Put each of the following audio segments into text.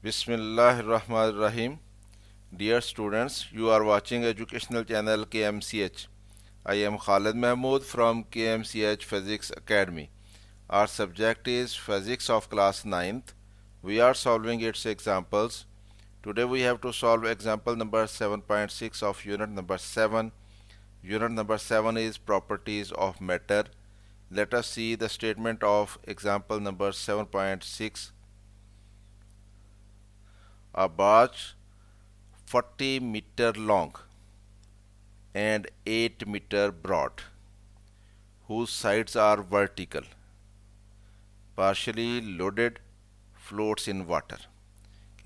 Bismillahirrahmanirrahim. Dear students, you are watching educational channel KMCH. I am Khalid Mahmood from KMCH Physics Academy. Our subject is Physics of class ninth. We are solving its examples. Today we have to solve example number 7.6 of unit number 7. Unit number 7 is properties of matter. Let us see the statement of example number 7.6. A barge 40-meter long and 8-meter broad, whose sides are vertical, partially loaded, floats in water.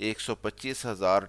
125,000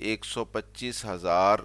125,000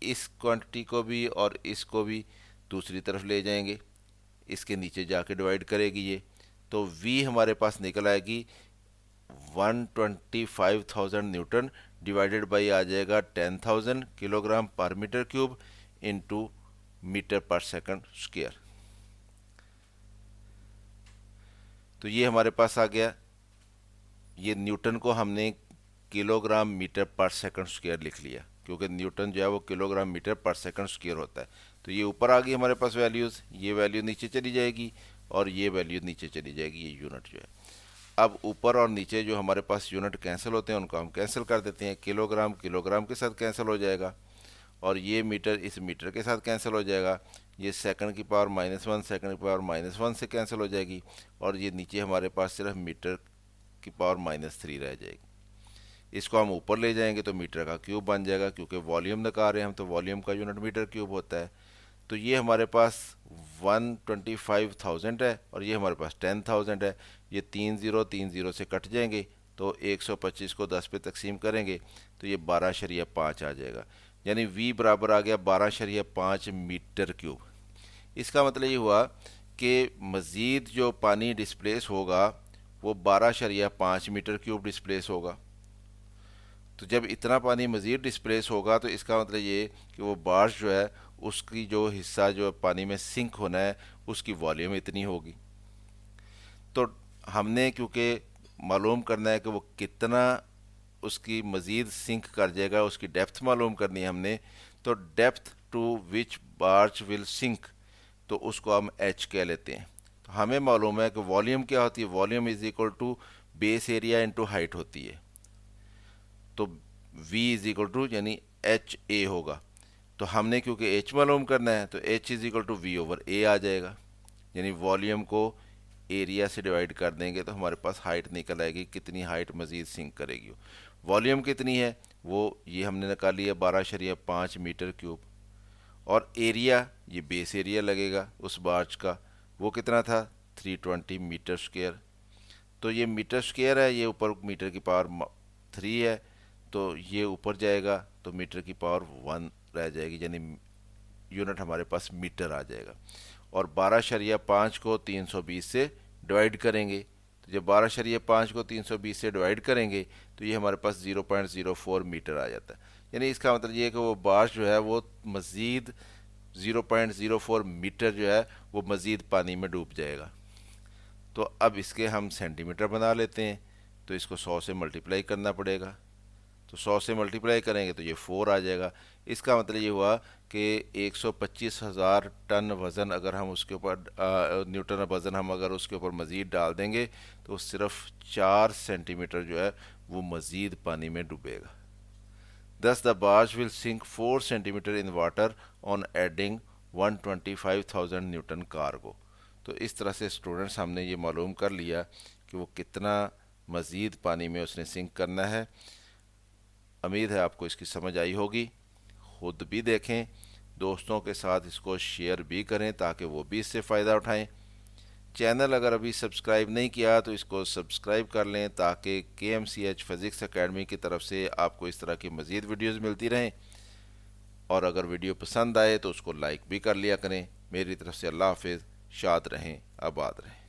us quantity کو بھی اور اس کو بھی دوسری طرف لے جائیں گے، اس کے نیچے جا کے ڈیوائڈ کرے گی یہ، تو وی ہمارے پاس نکل آئے گی 125,000 نیوٹن ڈیوائڈیڈ بائی آ جائے گا 10,000 kilo gram per meter cube into meter per second square. تو یہ ہمارے پاس آ گیا. یہ نیوٹن کو ہم نے kilo gram meter per second square لکھ لیا، کیونکہ نیوٹن جو ہے وہ kilo gram meter per second square ہوتا ہے. تو یہ اوپر آ گئی ہمارے پاس ویلیوز، یہ ویلیو نیچے چلی جائے گی اور یہ ویلیو نیچے چلی جائے گی، یہ یونٹ جو ہے. اب اوپر اور نیچے جو ہمارے پاس یونٹ کینسل ہوتے ہیں ان کو ہم کینسل کر دیتے ہیں. کلو گرام کے ساتھ کینسل ہو جائے گا، اور یہ میٹر اس میٹر کے ساتھ کینسل ہو جائے گا. یہ سیکنڈ کی پاور -1 سیکنڈ کی پاور -1 سے کینسل ہو جائے گی، اور یہ نیچے ہمارے پاس صرف میٹر کی پاور -3 رہ جائے گی. اس کو ہم اوپر لے جائیں گے تو میٹر کا کیوب بن جائے گا، کیونکہ والیوم نکال رہے ہیں ہم، تو والیوم کا یونٹ میٹر کیوب ہوتا ہے. تو یہ ہمارے پاس 125,000 ہے اور یہ ہمارے پاس 10,000 ہے. یہ 3 0 سے کٹ جائیں گے تو 125 کو 10 پہ تقسیم کریں گے تو یہ 12.5 آ جائے گا. یعنی وی برابر آ گیا 12.5 میٹر کیوب. اس کا مطلب یہ ہوا کہ مزید جو پانی ڈسپلیس ہوگا وہ 12.5 میٹر کیوب ڈسپلیس ہوگا. تو جب اتنا پانی مزید ڈسپلیس ہوگا تو اس کا مطلب یہ کہ وہ بارش جو ہے اس کی جو حصہ جو پانی میں سنک ہونا ہے اس کی والیوم اتنی ہوگی. تو ہم نے کیونکہ معلوم کرنا ہے کہ وہ کتنا اس کی مزید سنک کر جائے گا، اس کی ڈیپتھ معلوم کرنی ہے ہم نے، تو depth to which barge will sink, تو اس کو ہم ایچ کہہ لیتے ہیں. تو ہمیں معلوم ہے کہ والیوم کیا ہوتی ہے، volume is equal to base area into height ہوتی ہے. تو وی از اکول ٹو یعنی ایچ اے ہوگا. تو ہم نے کیونکہ ایچ معلوم کرنا ہے تو H is equal to V over A آ جائے گا. یعنی والیوم کو ایریا سے ڈیوائڈ کر دیں گے تو ہمارے پاس ہائٹ نکل آئے گی، کتنی ہائٹ مزید سنک کرے گی. والیوم کتنی ہے وہ یہ ہم نے نکالی ہے 12.5 میٹر کیوب. اور ایریا یہ بیس ایریا لگے گا اس بارچ کا، وہ کتنا تھا 320 میٹر اسکوائر. تو یہ میٹر اسکوائر ہے، یہ اوپر میٹر کی پاور 3 ہے تو یہ اوپر جائے گا تو میٹر کی پاور 1 رہ جائے گی، یعنی یونٹ ہمارے پاس میٹر آ جائے گا. اور 12.5 کو 320 سے ڈیوائڈ کریں گے، تو جب 12.5 کو 320 سے ڈیوائڈ کریں گے تو یہ ہمارے پاس 0.04 میٹر آ جاتا ہے. یعنی اس کا مطلب یہ ہے کہ وہ بارش جو ہے وہ مزید 0.04 میٹر جو ہے وہ مزید پانی میں ڈوب جائے گا. تو اب اس کے ہم سینٹی میٹر بنا لیتے ہیں، تو اس کو 100 سے ملٹیپلائی کرنا پڑے گا. تو 100 سے ملٹیپلائی کریں گے تو یہ 4 آ جائے گا. اس کا مطلب یہ ہوا کہ 125,000 ٹن وزن اگر ہم اس کے اوپر نیوٹن وزن ہم اگر اس کے اوپر مزید ڈال دیں گے تو صرف 4 سینٹی میٹر جو ہے وہ مزید پانی میں ڈوبے گا. Thus the barge will sink 4 centimeter in water on adding 125,000 Newton cargo. تو اس طرح سے اسٹوڈنٹس ہم نے یہ معلوم کر لیا کہ وہ کتنا مزید پانی میں اس نے سنک کرنا ہے. امید ہے آپ کو اس کی سمجھ آئی ہوگی. خود بھی دیکھیں، دوستوں کے ساتھ اس کو شیئر بھی کریں تاکہ وہ بھی اس سے فائدہ اٹھائیں. چینل اگر ابھی سبسکرائب نہیں کیا تو اس کو سبسکرائب کر لیں تاکہ KMCH فزکس اکیڈمی کی طرف سے آپ کو اس طرح کی مزید ویڈیوز ملتی رہیں. اور اگر ویڈیو پسند آئے تو اس کو لائک بھی کر لیا کریں. میری طرف سے اللہ حافظ. شاد رہیں، آباد رہیں.